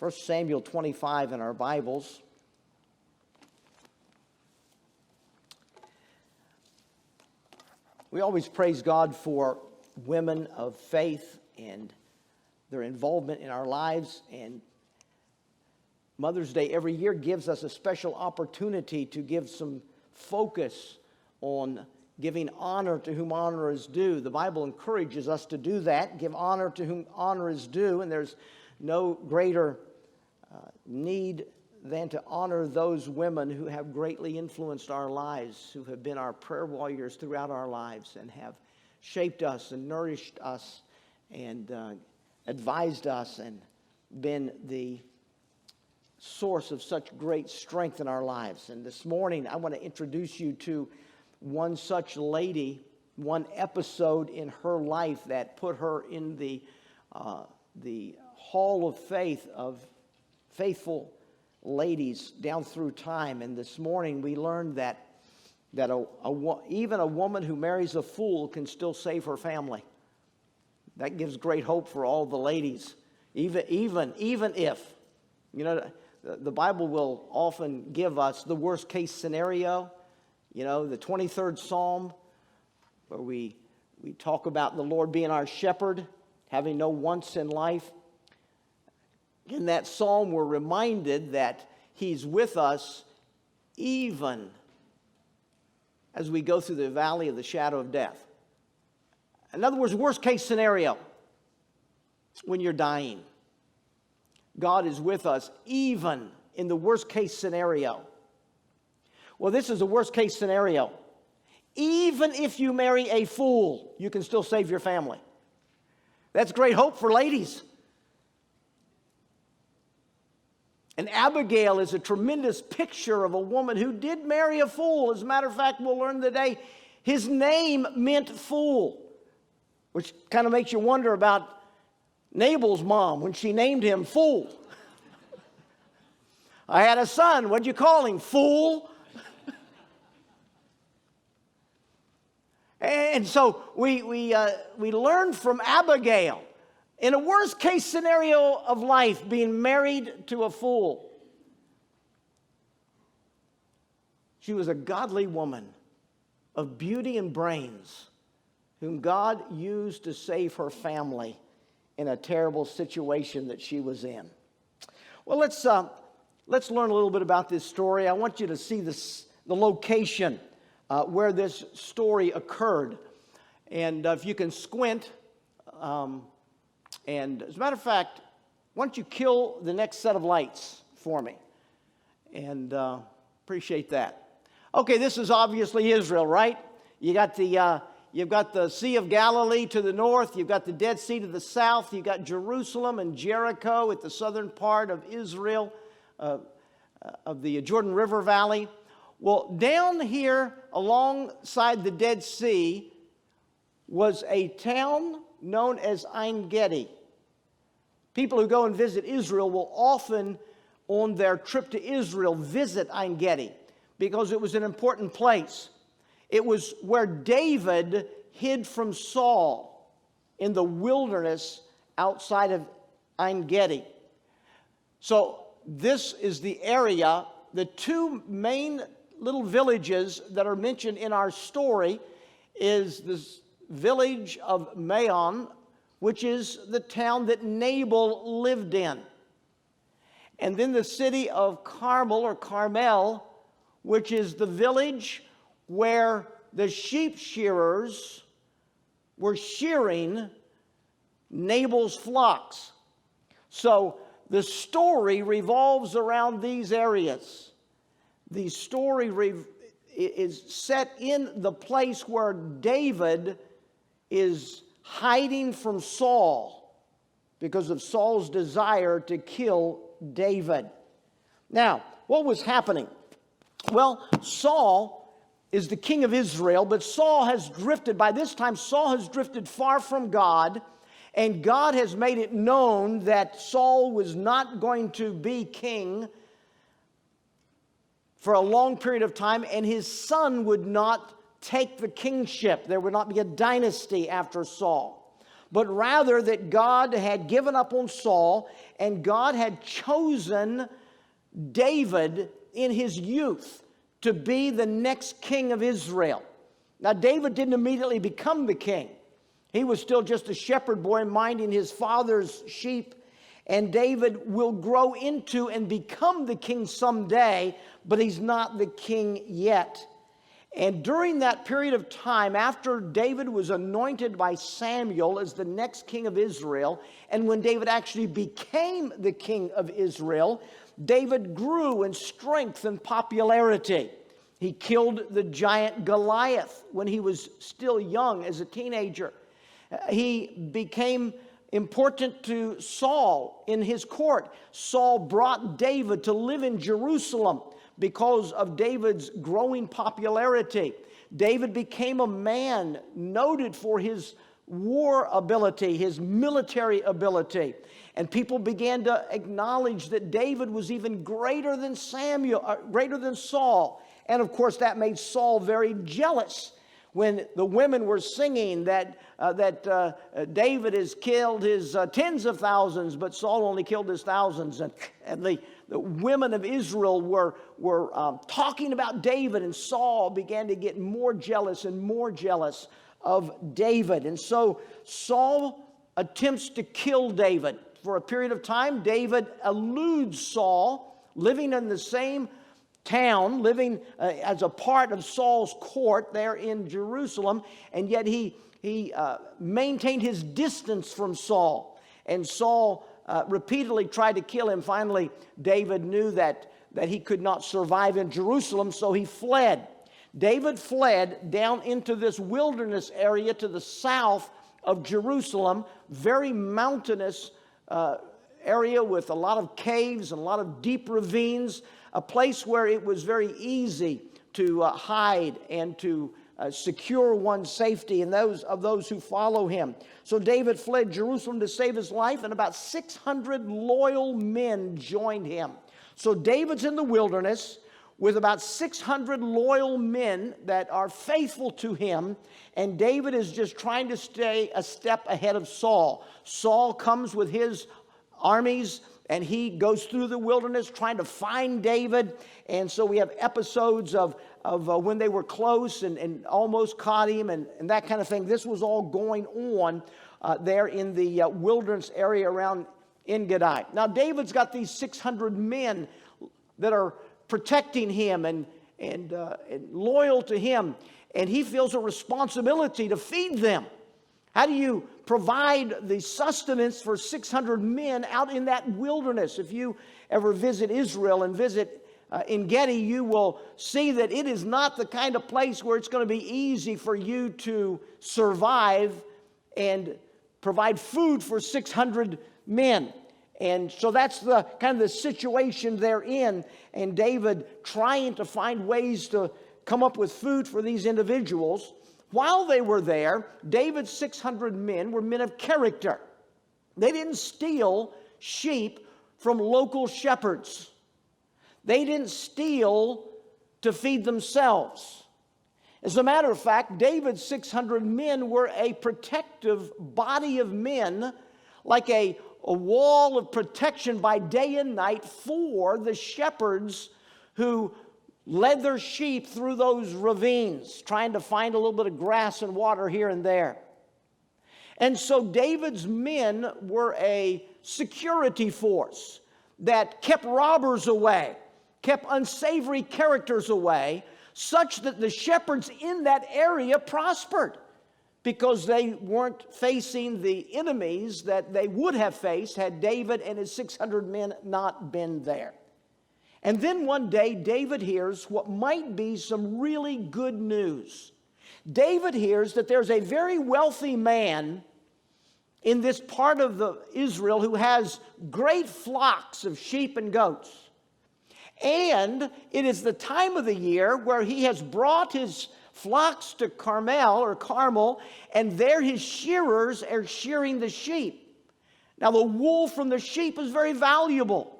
1 Samuel 25 in our Bibles. We always praise God for women of faith and their involvement in our lives. And Mother's Day every year gives us a special opportunity to give some focus on giving honor to whom honor is due. The Bible encourages us to do that, give honor to whom honor is due, and there's no greater need than to honor those women who have greatly influenced our lives, who have been our prayer warriors throughout our lives and have shaped us and nourished us and advised us and been the source of such great strength in our lives. And this morning, I want to introduce you to one such lady, one episode in her life that put her in the hall of faith of faithful ladies down through time. And this morning, we learned that even a woman who marries a fool can still save her family. That gives great hope for all the ladies, even if, you know, the Bible will often give us the worst case scenario. You know, the 23rd Psalm, where we talk about the Lord being our shepherd, having no wants in life. In that psalm, we're reminded that He's with us even as we go through the valley of the shadow of death. In other words, worst case scenario, when you're dying. God is with us even in the worst case scenario. Well, this is a worst case scenario. Even if you marry a fool, you can still save your family. That's great hope for ladies. And Abigail is a tremendous picture of a woman who did marry a fool. As a matter of fact, we'll learn today his name meant fool, which kind of makes you wonder about Nabal's mom when she named him Fool. I had a son. What'd you call him? Fool. And so we learn from Abigail, in a worst case scenario of life, being married to a fool. She was a godly woman of beauty and brains, whom God used to save her family in a terrible situation that she was in. Well, let's learn a little bit about this story. I want you to see the location where this story occurred. And if you can squint, and as a matter of fact, why don't you kill the next set of lights for me? And appreciate that. Okay, this is obviously Israel, right? You've got the Sea of Galilee to the north. You've got the Dead Sea to the south. You've got Jerusalem and Jericho at the southern part of Israel, of the Jordan River Valley. Well, down here alongside the Dead Sea was a town known as Ein Gedi. People who go and visit Israel will often, on their trip to Israel, visit Ein Gedi because it was an important place. It was where David hid from Saul in the wilderness outside of Ein Gedi. So this is the area. The two main little villages that are mentioned in our story is this village of Maon, which is the town that Nabal lived in. And then the city of Carmel, which is the village where the sheep shearers were shearing Nabal's flocks. So the story revolves around these areas. The story is set in the place where David is hiding from Saul because of Saul's desire to kill David. Now, what was happening? Well, Saul is the king of Israel, but Saul has drifted. By this time, Saul has drifted far from God, and God has made it known that Saul was not going to be king for a long period of time, and his son would not take the kingship. There would not be a dynasty after Saul. but rather that God had given up on Saul, and God had chosen David in his youth to be the next king of Israel. Now, David didn't immediately become the king. He was still just a shepherd boy minding his father's sheep. And David will grow into and become the king someday, but he's not the king yet. And during that period of time, after David was anointed by Samuel as the next king of Israel, and when David actually became the king of Israel, David grew in strength and popularity. He killed the giant Goliath when he was still young as a teenager. He became important to Saul in his court. Saul brought David to live in Jerusalem because of David's growing popularity. David became a man noted for his war ability, his military ability. And people began to acknowledge that David was even greater than greater than Saul. And of course, that made Saul very jealous when the women were singing that David has killed his tens of thousands, but Saul only killed his thousands. And the women of Israel were talking about David, and Saul began to get more jealous and more jealous of David. And so Saul attempts to kill David. For a period of time, David eludes Saul, living in the same town, living as a part of Saul's court there in Jerusalem, and yet he maintained his distance from Saul. And Saul repeatedly tried to kill him. Finally, David knew that he could not survive in Jerusalem, so he fled. David fled down into this wilderness area to the south of Jerusalem, very mountainous area with a lot of caves and a lot of deep ravines, a place where it was very easy to hide and to secure one's safety and those who follow him. So David fled Jerusalem to save his life, and about 600 loyal men joined him. So David's in the wilderness with about 600 loyal men that are faithful to him, and David is just trying to stay a step ahead of Saul. Saul comes with his armies, and he goes through the wilderness trying to find David. And so we have episodes of when they were close and almost caught him and that kind of thing. This was all going on there in the wilderness area around En-Gedi. Now, David's got these 600 men that are protecting him and loyal to him, and he feels a responsibility to feed them. How do you provide the sustenance for 600 men out in that wilderness? If you ever visit Israel and visit En-Gedi, you will see that it is not the kind of place where it's going to be easy for you to survive and provide food for 600 men. And so that's the kind of the situation they're in, and David trying to find ways to come up with food for these individuals. While they were there, David's 600 men were men of character. They didn't steal sheep from local shepherds. They didn't steal to feed themselves. As a matter of fact, David's 600 men were a protective body of men, like a wall of protection by day and night for the shepherds who led their sheep through those ravines, trying to find a little bit of grass and water here and there. And so David's men were a security force that kept robbers away, kept unsavory characters away, such that the shepherds in that area prospered because they weren't facing the enemies that they would have faced had David and his 600 men not been there. And then one day, David hears what might be some really good news. David hears that there's a very wealthy man in this part of Israel who has great flocks of sheep and goats. And it is the time of the year where he has brought his flocks to Carmel, and there his shearers are shearing the sheep. Now, the wool from the sheep is very valuable.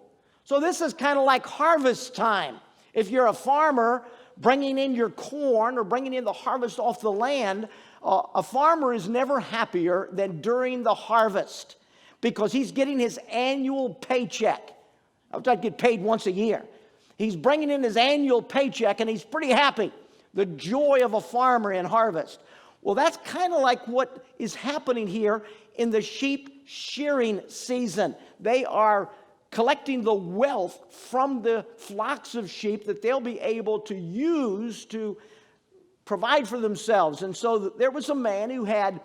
So this is kind of like harvest time. If you're a farmer bringing in your corn or bringing in the harvest off the land, a farmer is never happier than during the harvest because he's getting his annual paycheck. I would get paid once a year. He's bringing in his annual paycheck and he's pretty happy. The joy of a farmer in harvest. Well, that's kind of like what is happening here in the sheep shearing season. They are collecting the wealth from the flocks of sheep that they'll be able to use to provide for themselves. And so there was a man who had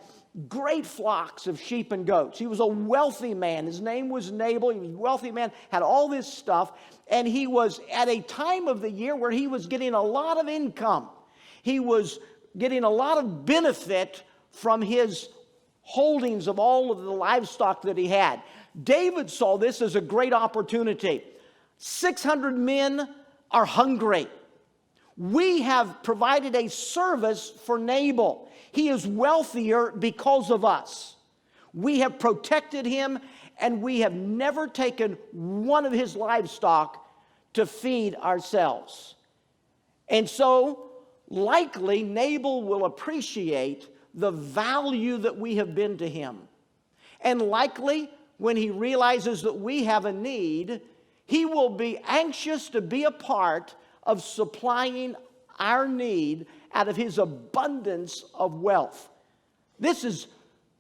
great flocks of sheep and goats. He was a wealthy man. His name was Nabal. He was a wealthy man, had all this stuff, and he was at a time of the year where he was getting a lot of income. He was getting a lot of benefit from his holdings of all of the livestock that he had. David saw this as a great opportunity. 600 men are hungry. We have provided a service for Nabal. He is wealthier because of us. We have protected him, and we have never taken one of his livestock to feed ourselves. And so, likely, Nabal will appreciate the value that we have been to him. And likely, when he realizes that we have a need, he will be anxious to be a part of supplying our need out of his abundance of wealth. This is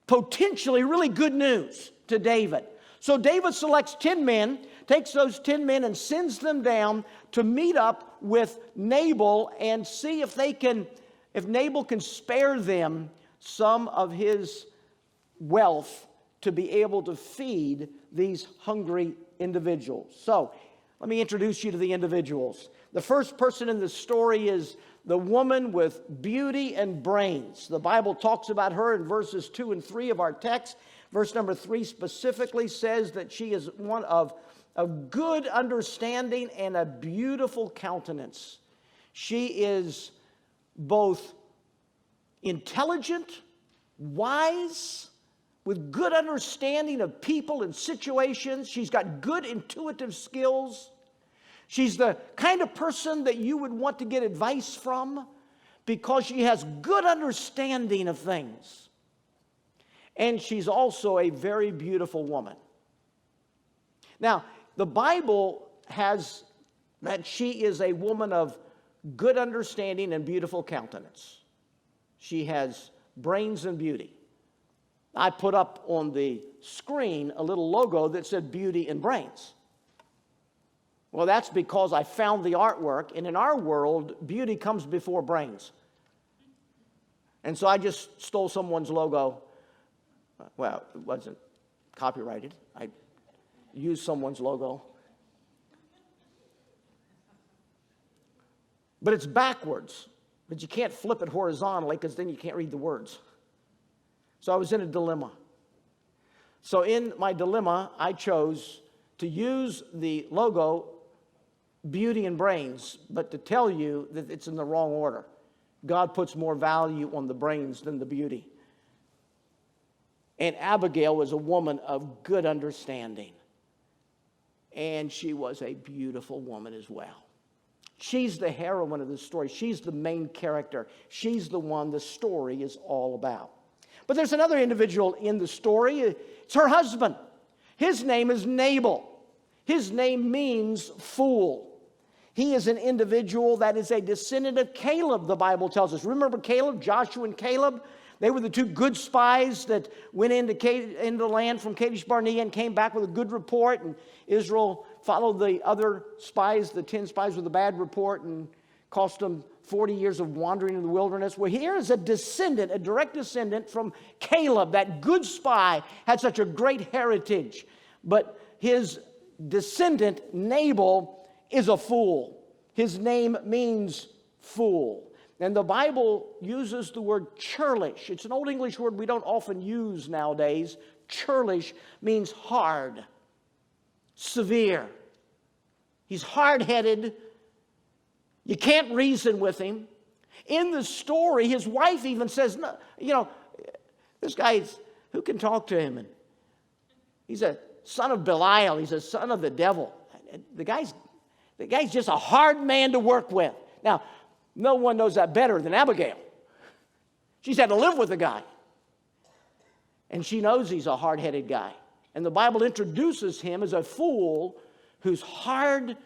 potentially really good news to David. So David selects 10 men, takes those 10 men and sends them down to meet up with Nabal and see if Nabal can spare them some of his wealth to be able to feed these hungry individuals. So let me introduce you to the individuals. The first person in the story is the woman with beauty and brains. The Bible talks about her in verses 2 and 3 of our text. Verse number 3 specifically says that she is one of good understanding and a beautiful countenance. She is both intelligent, wise, with good understanding of people and situations. She's got good intuitive skills. She's the kind of person that you would want to get advice from because she has good understanding of things. And she's also a very beautiful woman. Now, the Bible has that she is a woman of good understanding and beautiful countenance. She has brains and beauty. I put up on the screen a little logo that said beauty and brains. Well, that's because I found the artwork, and in our world, beauty comes before brains. And so I just stole someone's logo. Well, it wasn't copyrighted. I used someone's logo. But it's backwards. But you can't flip it horizontally because then you can't read the words. So I was in a dilemma. So in my dilemma, I chose to use the logo beauty and brains, but to tell you that it's in the wrong order. God puts more value on the brains than the beauty. And Abigail was a woman of good understanding. And she was a beautiful woman as well. She's the heroine of the story. She's the main character. She's the one the story is all about. But there's another individual in the story. It's her husband. His name is Nabal. His name means fool. He is an individual that is a descendant of Caleb, the Bible tells us. Remember Caleb, Joshua and Caleb? They were the two good spies that went into the land from Kadesh Barnea and came back with a good report. And Israel followed the other spies, the 10 spies with a bad report, and cost them 40 years of wandering in the wilderness. Well, here is a descendant, a direct descendant from Caleb. That good spy had such a great heritage. But his descendant, Nabal, is a fool. His name means fool. And the Bible uses the word churlish. It's an Old English word we don't often use nowadays. Churlish means hard, severe. He's hard-headed. You can't reason with him. In the story, his wife even says, no, this guy's, who can talk to him? And he's a son of Belial. He's a son of the devil. The guy's just a hard man to work with. Now, no one knows that better than Abigail. She's had to live with the guy. And she knows he's a hard-headed guy. And the Bible introduces him as a fool who's hard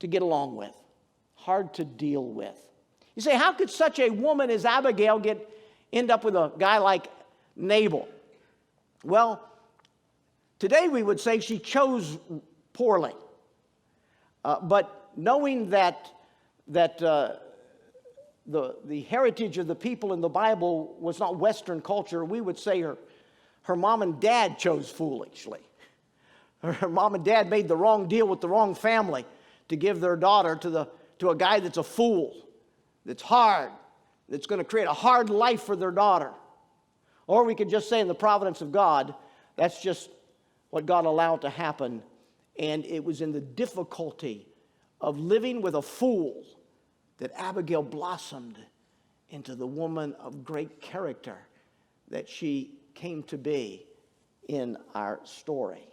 to get along with, hard to deal with. You say, how could such a woman as Abigail end up with a guy like Nabal? Well, today we would say she chose poorly. But knowing that the heritage of the people in the Bible was not Western culture, we would say her mom and dad chose foolishly. Her mom and dad made the wrong deal with the wrong family to give their daughter to a guy that's a fool, that's hard, that's going to create a hard life for their daughter. Or we could just say in the providence of God, that's just what God allowed to happen. And it was in the difficulty of living with a fool that Abigail blossomed into the woman of great character that she came to be in our story.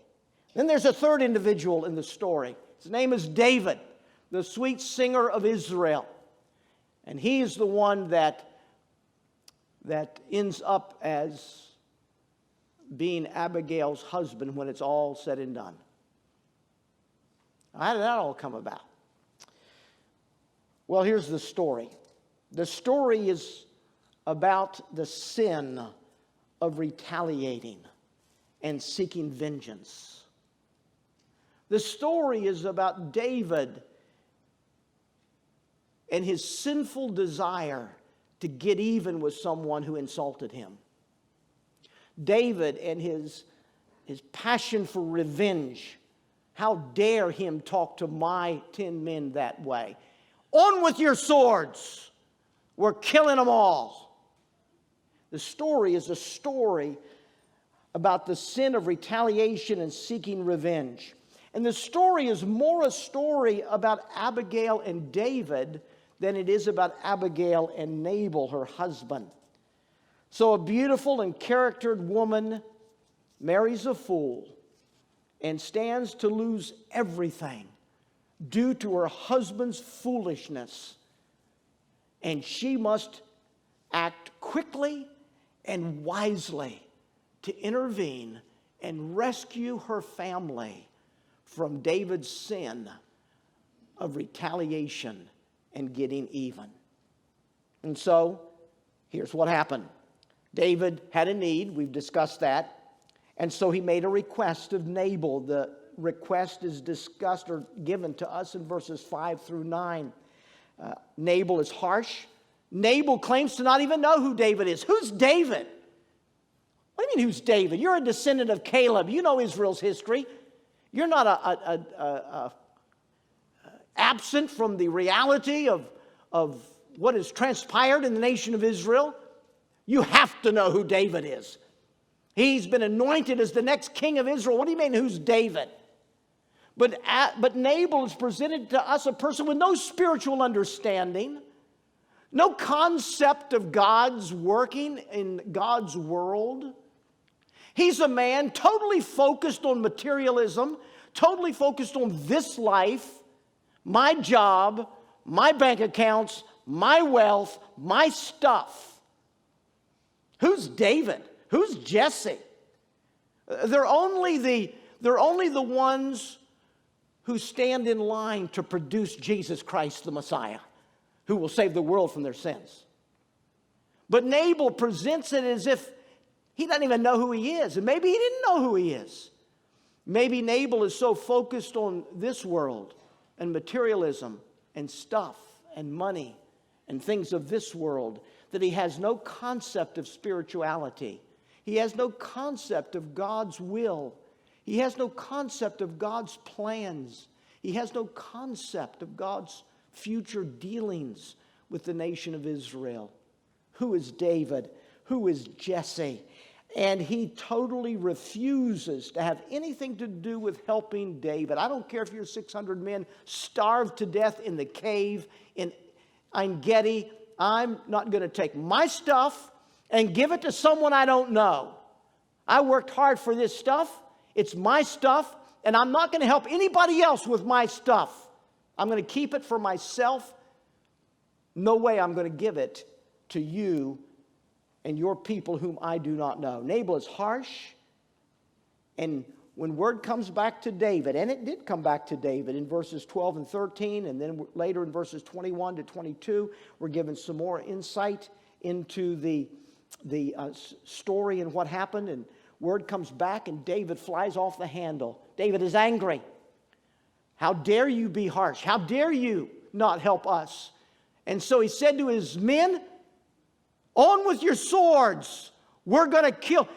Then there's a third individual in the story. His name is David, the sweet singer of Israel. And he is the one that ends up as being Abigail's husband when it's all said and done. How did that all come about? Well, here's the story. The story is about the sin of retaliating and seeking vengeance. The story is about David and his sinful desire to get even with someone who insulted him. David and his passion for revenge. How dare him talk to my 10 men that way? On with your swords. We're killing them all. The story is a story about the sin of retaliation and seeking revenge. And the story is more a story about Abigail and David than it is about Abigail and Nabal, her husband. So a beautiful and charactered woman marries a fool and stands to lose everything due to her husband's foolishness. And she must act quickly and wisely to intervene and rescue her family from David's sin of retaliation and getting even. And so, here's what happened. David had a need, we've discussed that, and so he made a request of Nabal. The request is discussed or given to us in verses 5 through 9. Nabal is harsh. Nabal claims to not even know who David is. Who's David? What do you mean, who's David? You're a descendant of Caleb. You know Israel's history. You're not absent from the reality of what has transpired in the nation of Israel. You have to know who David is. He's been anointed as the next king of Israel. What do you mean, who's David? But Nabal is presented to us a person with no spiritual understanding, no concept of God's working in God's world. He's a man totally focused on materialism, totally focused on this life, my job, my bank accounts, my wealth, my stuff. Who's David? Who's Jesse? They're only the ones who stand in line to produce Jesus Christ, the Messiah, who will save the world from their sins. But Nabal presents it as if he doesn't even know who he is. And maybe he didn't know who he is. Maybe Nabal is so focused on this world and materialism and stuff and money and things of this world that he has no concept of spirituality. He has no concept of God's will. He has no concept of God's plans. He has no concept of God's future dealings with the nation of Israel. Who is David? Who is Jesse? And he totally refuses to have anything to do with helping David. I don't care if your 600 men starved to death in the cave in En Gedi. I'm not going to take my stuff and give it to someone I don't know. I worked hard for this stuff. It's my stuff, and I'm not going to help anybody else with my stuff. I'm going to keep it for myself. No way I'm going to give it to you and your people whom I do not know. Nabal is harsh, and when word comes back to David, and it did come back to David in verses 12 and 13, and then later in verses 21 to 22, we're given some more insight into the story and what happened. And word comes back, and David flies off the handle. David is angry. How dare you be harsh? How dare you not help us? And so he said to his men, on with your swords. We're going to kill.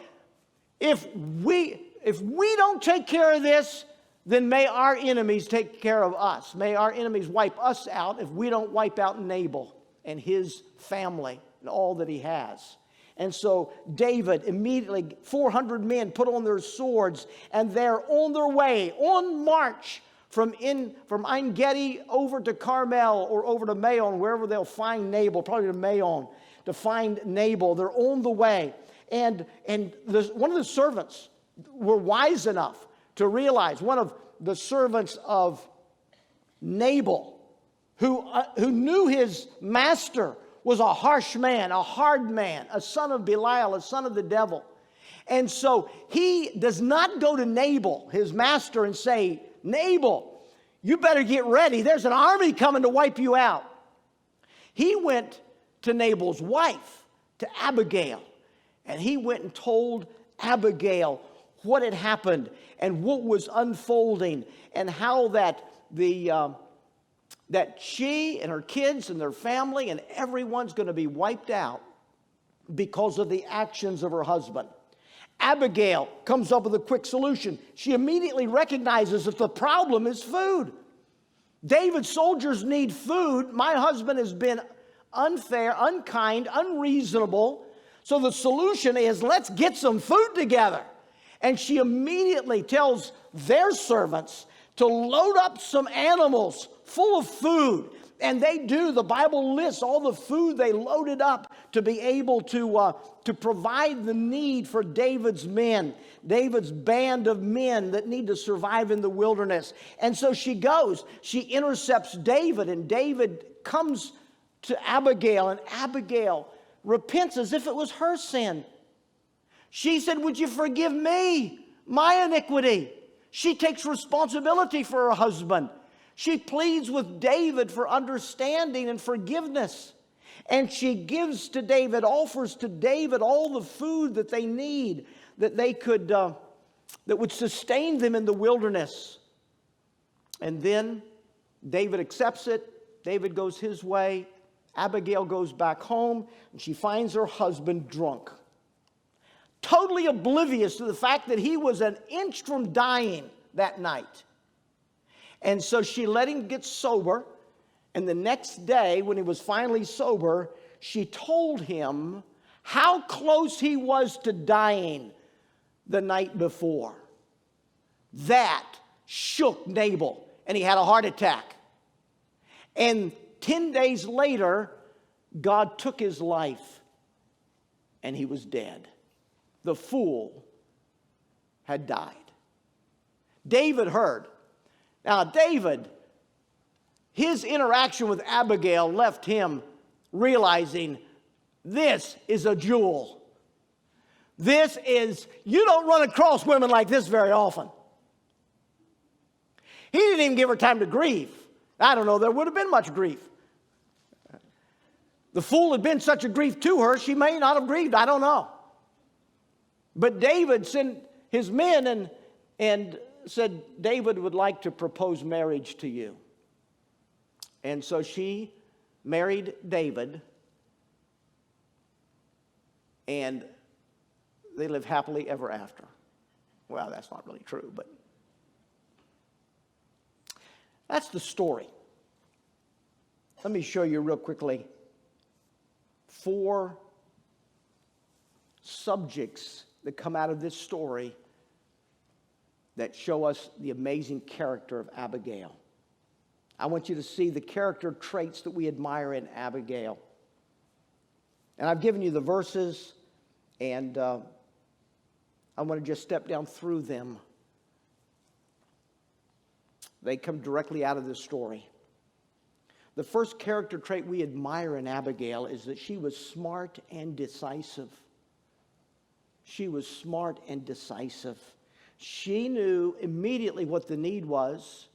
If we don't take care of this, then may our enemies take care of us. May our enemies wipe us out if we don't wipe out Nabal and his family and all that he has. And so David immediately, 400 men put on their swords, and they're on their way, on march from En Gedi over to Carmel or over to Maon, wherever they'll find Nabal, probably to Maon, to find Nabal. They're on the way. And one of the servants were wise enough to realize, one of the servants of Nabal, who knew his master was a harsh man, a hard man, a son of Belial, a son of the devil. And so he does not go to Nabal, his master, and say, Nabal, you better get ready. There's an army coming to wipe you out. He went to Nabal's wife, to Abigail, and he went and told Abigail what had happened and what was unfolding, and how that she and her kids and their family and everyone's going to be wiped out because of the actions of her husband. Abigail comes up with a quick solution. She immediately recognizes that the problem is food. David's soldiers need food. My husband has been unfair, unkind, unreasonable. So the solution is, let's get some food together. And she immediately tells their servants to load up some animals full of food. And they do. The Bible lists all the food they loaded up to be able to provide the need for David's men, David's band of men that need to survive in the wilderness. And so she goes. She intercepts David, and David comes to Abigail, and Abigail repents as if it was her sin. She said, would you forgive me, my iniquity? She takes responsibility for her husband. She pleads with David for understanding and forgiveness. And she gives to David, offers to David all the food that they need, that they could, that would sustain them in the wilderness. And then David accepts it. David goes his way. Abigail goes back home, and she finds her husband drunk, totally oblivious to the fact that he was an inch from dying that night. And so she let him get sober, and the next day, when he was finally sober, she told him how close he was to dying the night before. That shook Nabal, and he had a heart attack. And 10 days later, God took his life, and he was dead. The fool had died. David heard. Now, David, his interaction with Abigail left him realizing this is a jewel. You don't run across women like this very often. He didn't even give her time to grieve. I don't know, there would have been much grief. The fool had been such a grief to her, she may not have grieved, I don't know. But David sent his men and said, David would like to propose marriage to you. And so she married David, and they lived happily ever after. Well, that's not really true, but that's the story. Let me show you real quickly 4 subjects that come out of this story that show us the amazing character of Abigail. I want you to see the character traits that we admire in Abigail. And I've given you the verses, and I want to just step down through them. They come directly out of this story. The first character trait we admire in Abigail is that she was smart and decisive. She was smart and decisive. She knew immediately what the need was.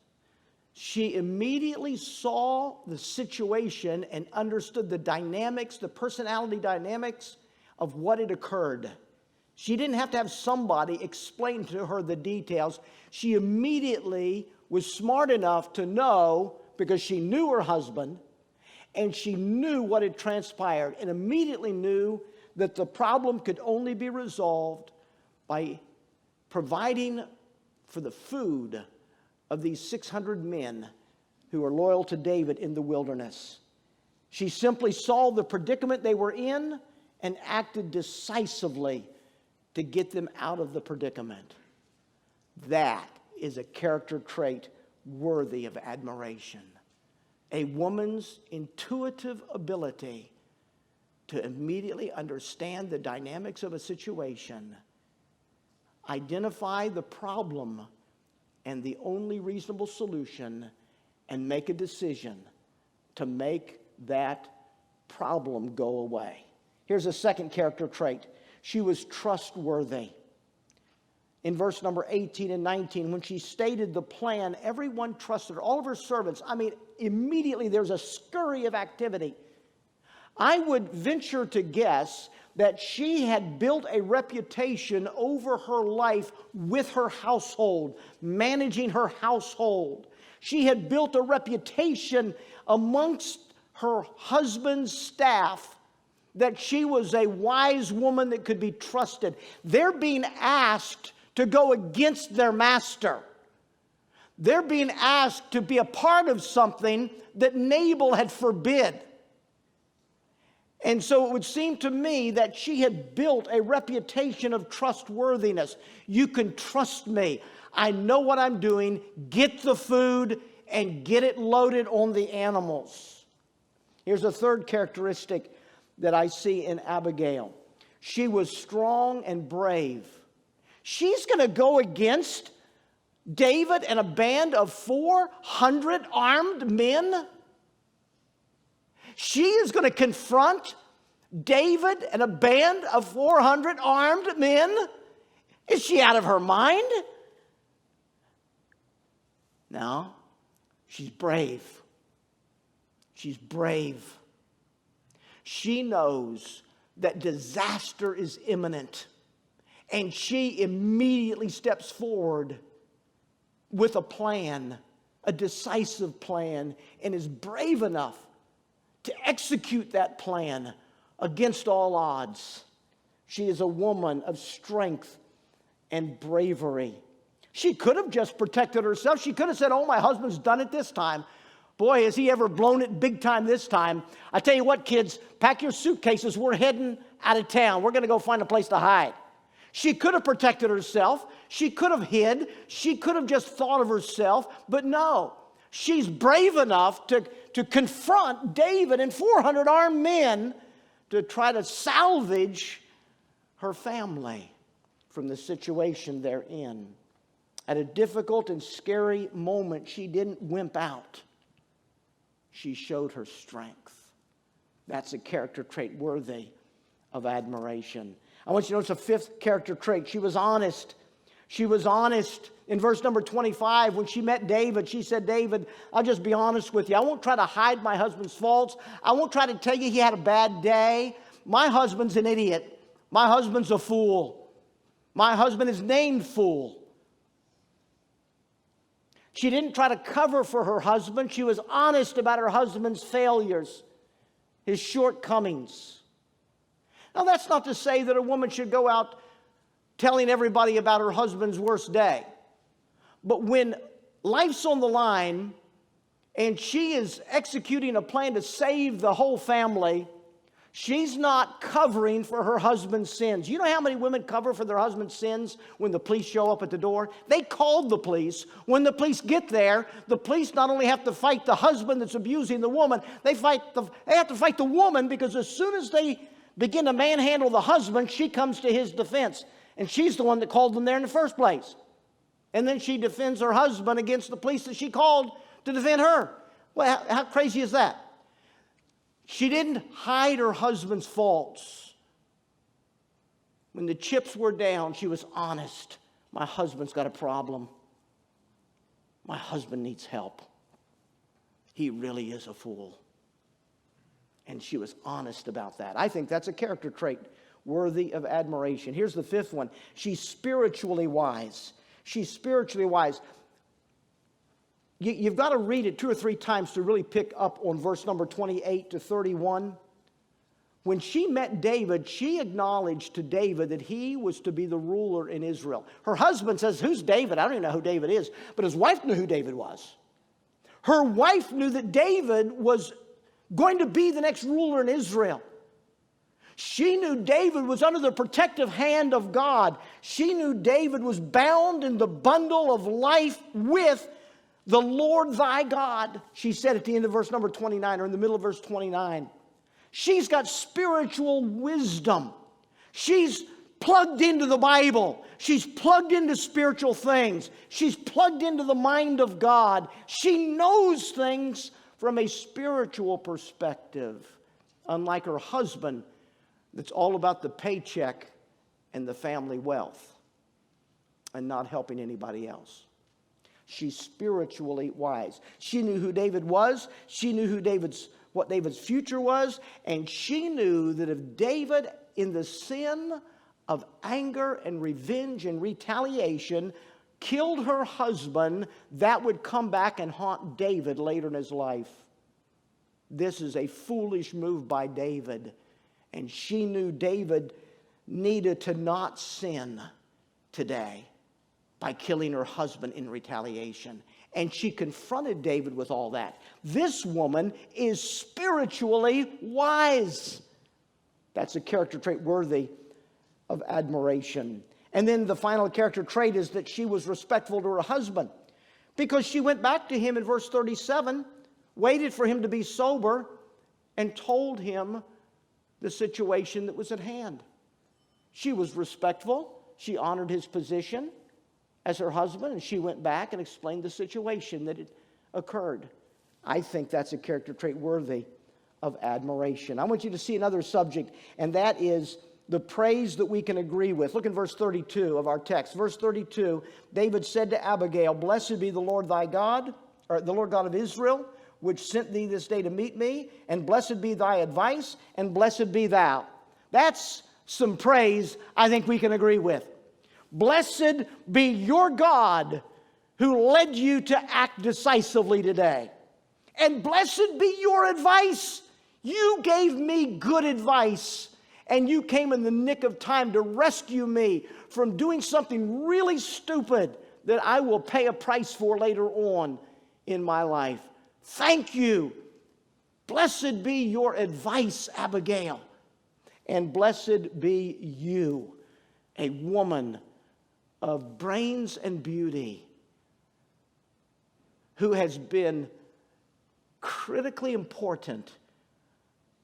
She immediately saw the situation and understood the dynamics, the personality dynamics of what had occurred. She didn't have to have somebody explain to her the details. She immediately was smart enough to know, because she knew her husband, and she knew what had transpired, and immediately knew that the problem could only be resolved by providing for the food of these 600 men who were loyal to David in the wilderness. She simply saw the predicament they were in and acted decisively to get them out of the predicament. That is a character trait worthy of admiration. A woman's intuitive ability to immediately understand the dynamics of a situation, identify the problem and the only reasonable solution, and make a decision to make that problem go away. Here's a second character trait. She was trustworthy. In verse number 18 and 19, when she stated the plan, everyone trusted her, all of her servants. I mean, immediately there's a scurry of activity. I would venture to guess that she had built a reputation over her life with her household, managing her household. She had built a reputation amongst her husband's staff that she was a wise woman that could be trusted. They're being asked to go against their master. They're being asked to be a part of something that Nabal had forbid. And so it would seem to me that she had built a reputation of trustworthiness. You can trust me. I know what I'm doing. Get the food and get it loaded on the animals. Here's a third characteristic that I see in Abigail. She was strong and brave. She's going to go against David and a band of 400 armed men. She is going to confront David and a band of 400 armed men. Is she out of her mind? No, she's brave. She's brave. She knows that disaster is imminent, and she immediately steps forward with a plan, a decisive plan, and is brave enough to execute that plan against all odds. She is a woman of strength and bravery. She could have just protected herself. She could have said, oh, my husband's done it this time. Boy, has he ever blown it big time this time. I tell you what, kids, pack your suitcases. We're heading out of town. We're going to go find a place to hide. She could have protected herself. She could have hid. She could have just thought of herself. But no, she's brave enough to confront David and 400 armed men to try to salvage her family from the situation they're in. At a difficult and scary moment, she didn't wimp out. She showed her strength. That's a character trait worthy of admiration. I want you to notice a fifth character trait. She was honest. She was honest. In verse number 25, when she met David, she said, David, I'll just be honest with you. I won't try to hide my husband's faults. I won't try to tell you he had a bad day. My husband's an idiot. My husband's a fool. My husband is named fool. She didn't try to cover for her husband. She was honest about her husband's failures, his shortcomings. Now, that's not to say that a woman should go out telling everybody about her husband's worst day. But when life's on the line and she is executing a plan to save the whole family, she's not covering for her husband's sins. You know how many women cover for their husband's sins when the police show up at the door? They called the police. When the police get there, the police not only have to fight the husband that's abusing the woman, they have to fight the woman, because as soon as they begin to manhandle the husband, she comes to his defense. And she's the one that called them there in the first place. And then she defends her husband against the police that she called to defend her. Well, how crazy is that? She didn't hide her husband's faults. When the chips were down, she was honest. My husband's got a problem. My husband needs help. He really is a fool. And she was honest about that. I think that's a character trait worthy of admiration. Here's the fifth one. She's spiritually wise. She's spiritually wise. You've got to read it 2 or 3 times to really pick up on verse number 28 to 31. When she met David, she acknowledged to David that he was to be the ruler in Israel. Her husband says, "Who's David?" I don't even know who David is. But his wife knew who David was. Her wife knew that David was going to be the next ruler in Israel. She knew David was under the protective hand of God. She knew David was bound in the bundle of life with the Lord thy God. She said at the end of verse number 29, or in the middle of verse 29. She's got spiritual wisdom. She's plugged into the Bible. She's plugged into spiritual things. She's plugged into the mind of God. She knows things from a spiritual perspective, unlike her husband, that's all about the paycheck and the family wealth and not helping anybody else. She's spiritually wise. She knew who David was. She knew what David's future was. And she knew that if David, in the sin of anger and revenge and retaliation, killed her husband, that would come back and haunt David later in his life. This is a foolish move by David. And she knew David needed to not sin today by killing her husband in retaliation. And she confronted David with all that. This woman is spiritually wise. That's a character trait worthy of admiration. And then the final character trait is that she was respectful to her husband, because she went back to him in verse 37, waited for him to be sober, and told him the situation that was at hand. She was respectful. She honored his position as her husband, and she went back and explained the situation that had occurred. I think that's a character trait worthy of admiration. I want you to see another subject, and that is the praise that we can agree with. Look in verse 32 of our text. Verse 32, David said to Abigail, "Blessed be the Lord thy God, or the Lord God of Israel, which sent thee this day to meet me, and blessed be thy advice, and blessed be thou." That's some praise I think we can agree with. Blessed be your God who led you to act decisively today. And blessed be your advice. You gave me good advice, and you came in the nick of time to rescue me from doing something really stupid that I will pay a price for later on in my life. Thank you. Blessed be your advice, Abigail. And blessed be you, a woman of brains and beauty, who has been critically important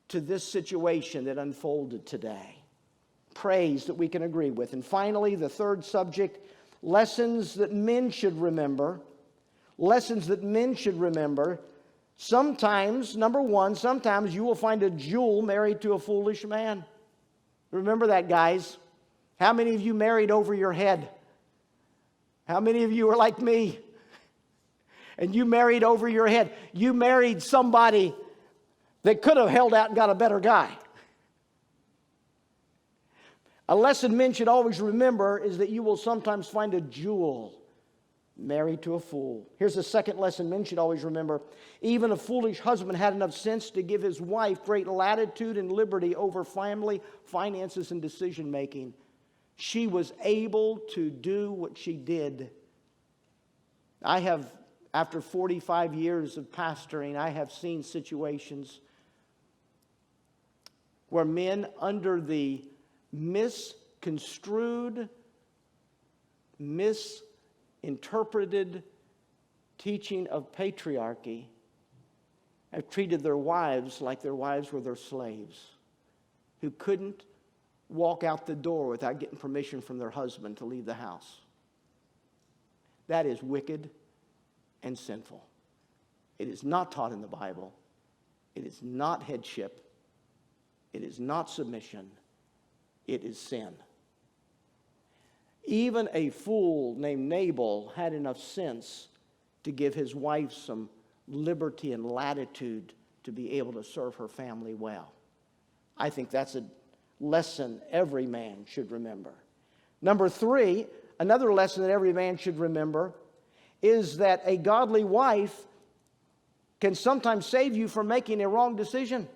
to this situation that unfolded today. Praise that we can agree with. And finally, the third subject, lessons that men should remember. Lessons that men should remember. Sometimes, number one, sometimes you will find a jewel married to a foolish man. Remember that, guys. How many of you married over your head? How many of you are like me? And you married over your head. You married somebody that could have held out and got a better guy. A lesson men should always remember is that you will sometimes find a jewel married to a fool. Here's the second lesson men should always remember. Even a foolish husband had enough sense to give his wife great latitude and liberty over family, finances, and decision making. She was able to do what she did. I have, after 45 years of pastoring, I have seen situations where men, under the misconstrued, misinterpreted teaching of patriarchy, have treated their wives like their wives were their slaves, who couldn't walk out the door without getting permission from their husband to leave the house. That is wicked and sinful. It is not taught in the Bible. It is not headship. It is not submission. It is sin. Even a fool named Nabal had enough sense to give his wife some liberty and latitude to be able to serve her family well. I think that's a lesson every man should remember. Number 3, another lesson that every man should remember is that a godly wife can sometimes save you from making a wrong decision.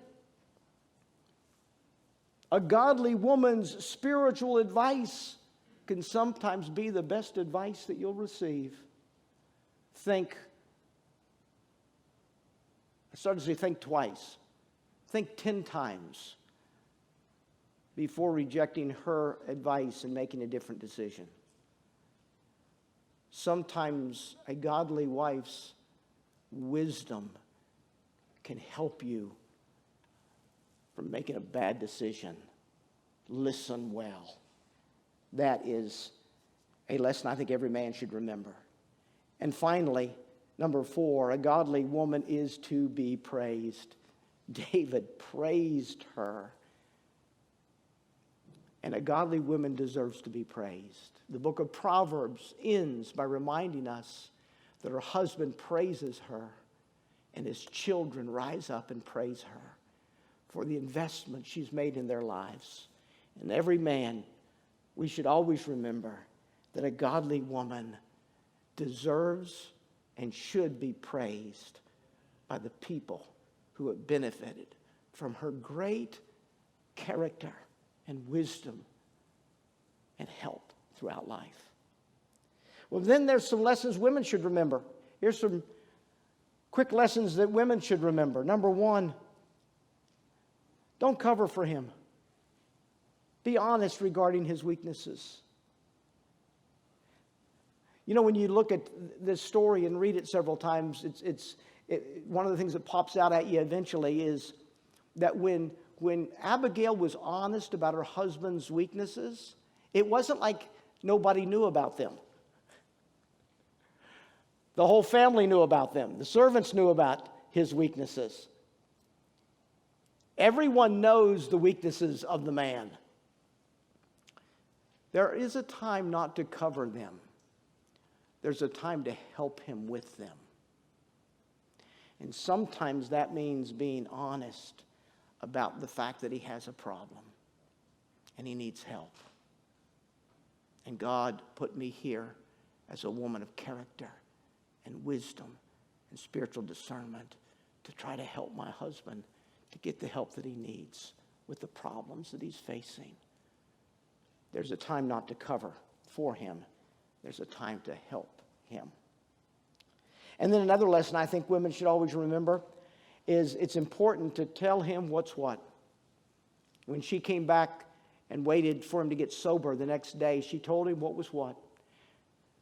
A godly woman's spiritual advice can sometimes be the best advice that you'll receive. I started to say think twice. Think 10 times before rejecting her advice and making a different decision. Sometimes a godly wife's wisdom can help you from making a bad decision. Listen well. That is a lesson I think every man should remember. And finally, number 4, a godly woman is to be praised. David praised her. And a godly woman deserves to be praised. The book of Proverbs ends by reminding us that her husband praises her and his children rise up and praise her for the investment she's made in their lives. And every man, we should always remember that a godly woman deserves and should be praised by the people who have benefited from her great character and wisdom and help throughout life. Well, then there's some lessons women should remember. Here's some quick lessons that women should remember. Number 1, don't cover for him. Be honest regarding his weaknesses. You know, when you look at this story and read it several times, one of the things that pops out at you eventually is that when Abigail was honest about her husband's weaknesses, it wasn't like nobody knew about them. The whole family knew about them. The servants knew about his weaknesses. Everyone knows the weaknesses of the man. There is a time not to cover them. There's a time to help him with them. And sometimes that means being honest about the fact that he has a problem and he needs help. And God put me here as a woman of character and wisdom and spiritual discernment to try to help my husband to get the help that he needs with the problems that he's facing. There's a time not to cover for him. There's a time to help him. And then another lesson I think women should always remember is it's important to tell him what's what. When she came back and waited for him to get sober the next day, she told him what was what.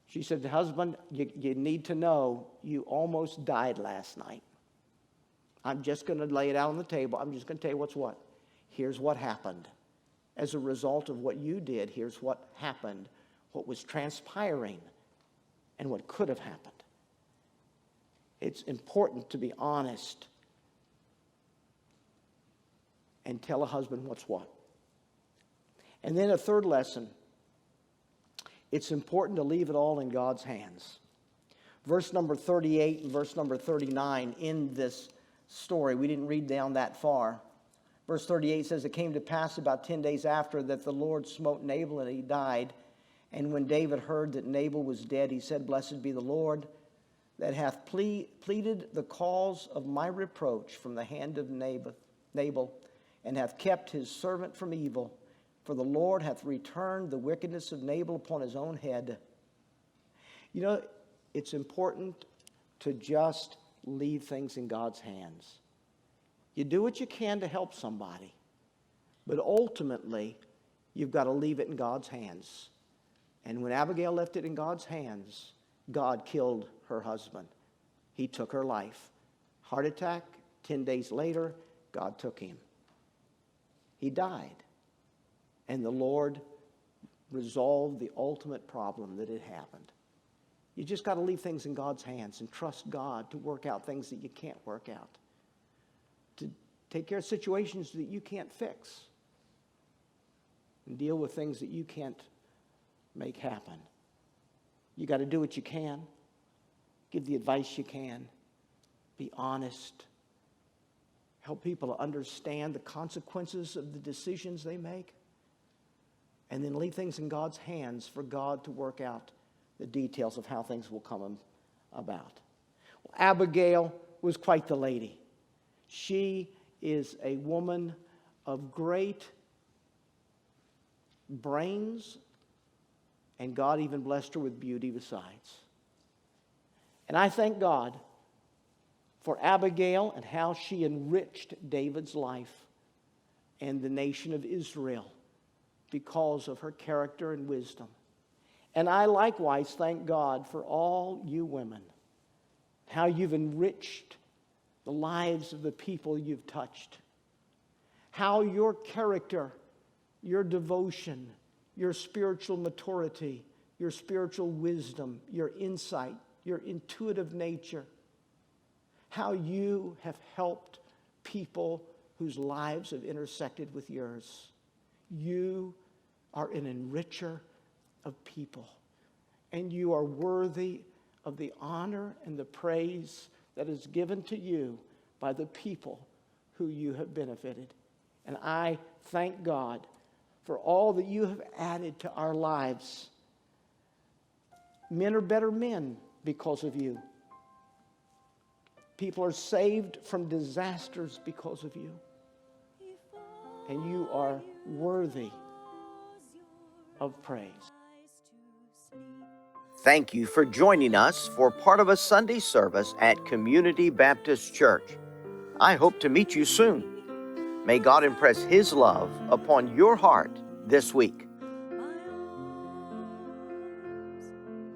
She said, husband, you need to know you almost died last night. I'm just going to lay it out on the table. I'm just going to tell you what's what. Here's what happened. As a result of what you did, here's what happened, what was transpiring, and what could have happened. It's important to be honest and tell a husband what's what. And then a third lesson, it's important to leave it all in God's hands. Verse number 38 and verse number 39 in this story, we didn't read down that far. Verse 38 says, it came to pass about 10 days after that the Lord smote Nabal and he died. And when David heard that Nabal was dead, he said, blessed be the Lord that hath pleaded the cause of my reproach from the hand of Nabal, and hath kept his servant from evil. For the Lord hath returned the wickedness of Nabal upon his own head. You know, it's important to just leave things in God's hands. You do what you can to help somebody, but ultimately, you've got to leave it in God's hands. And when Abigail left it in God's hands, God killed her husband. He took her life. Heart attack, 10 days later, God took him. He died. And the Lord resolved the ultimate problem that had happened. You just got to leave things in God's hands and trust God to work out things that you can't work out, to take care of situations that you can't fix, and deal with things that you can't make happen. You got to do what you can, give the advice you can, be honest, help people to understand the consequences of the decisions they make, and then leave things in God's hands for God to work out the details of how things will come about. Well, Abigail was quite the lady. She is a woman of great brains, and God even blessed her with beauty besides. And I thank God for Abigail and how she enriched David's life and the nation of Israel because of her character and wisdom. And I likewise thank God for all you women, how you've enriched the lives of the people you've touched, how your character, your devotion, your spiritual maturity, your spiritual wisdom, your insight, your intuitive nature, how you have helped people whose lives have intersected with yours. You are an enricher of people, and you are worthy of the honor and the praise that is given to you by the people who you have benefited. And I thank God for all that you have added to our lives. Men are better men because of you. People are saved from disasters because of you. And you are worthy of praise. Thank you for joining us for part of a Sunday service at Community Baptist Church. I hope to meet you soon. May God impress His love upon your heart this week.